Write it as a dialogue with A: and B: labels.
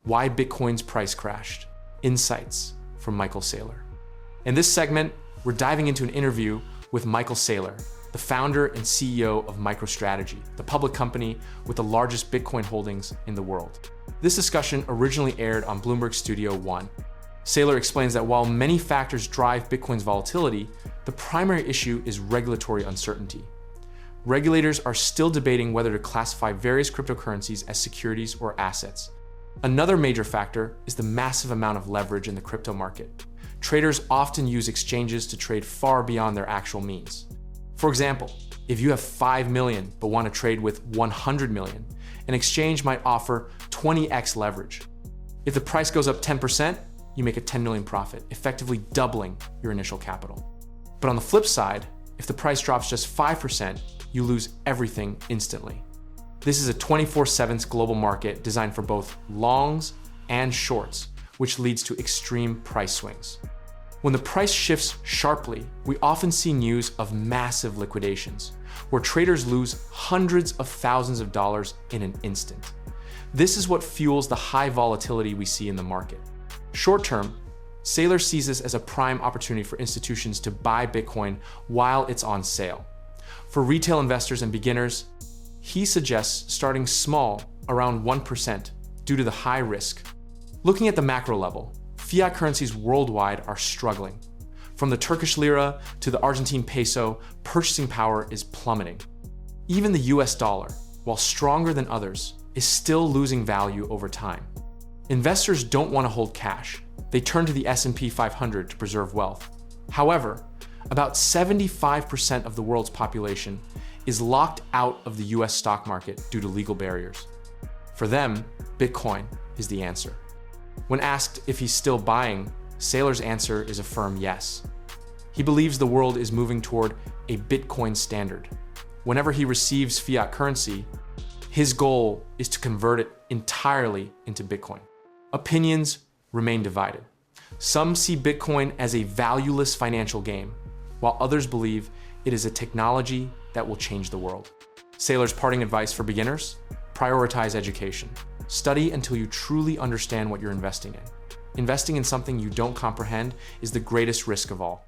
A: Why Bitcoin's price crashed. Insights from Michael Saylor. In this segment, we're diving into an interview with Michael Saylor, the founder and CEO of MicroStrategy, the public company with the largest Bitcoin holdings in the world. This discussion originally aired on Bloomberg Studio One. Saylor explains that while many factors drive Bitcoin's volatility, the primary issue is regulatory uncertainty. Regulators are still debating whether to classify various cryptocurrencies as securities or assets. Another major factor is the massive amount of leverage in the crypto market. Traders often use exchanges to trade far beyond their actual means. For example, if you have 5 million but want to trade with 100 million, an exchange might offer 20x leverage. If the price goes up 10%, you make a 10 million profit, effectively doubling your initial capital. But on the flip side, if the price drops just 5%, you lose everything instantly. This is a 24/7 global market designed for both longs and shorts, which leads to extreme price swings. When the price shifts sharply, we often see news of massive liquidations, where traders lose hundreds of thousands of dollars in an instant. This is what fuels the high volatility we see in the market. Short term, Saylor sees this as a prime opportunity for institutions to buy Bitcoin while it's on sale. For retail investors and beginners, he suggests starting small, around 1%, due to the high risk. Looking at the macro level, fiat currencies worldwide are struggling. From the Turkish lira to the Argentine peso, purchasing power is plummeting. Even the US dollar, while stronger than others, is still losing value over time. Investors don't want to hold cash. They turn to the S&P 500 to preserve wealth. However, about 75% of the world's population is locked out of the US stock market due to legal barriers. For them, Bitcoin is the answer. When asked if he's still buying, Saylor's answer is a firm yes. He believes the world is moving toward a Bitcoin standard. Whenever he receives fiat currency, his goal is to convert it entirely into Bitcoin. Opinions remain divided. Some see Bitcoin as a valueless financial game, while others believe it is a technology that will change the world. Saylor's parting advice for beginners: prioritize education. Study until you truly understand what you're investing in. Investing in something you don't comprehend is the greatest risk of all.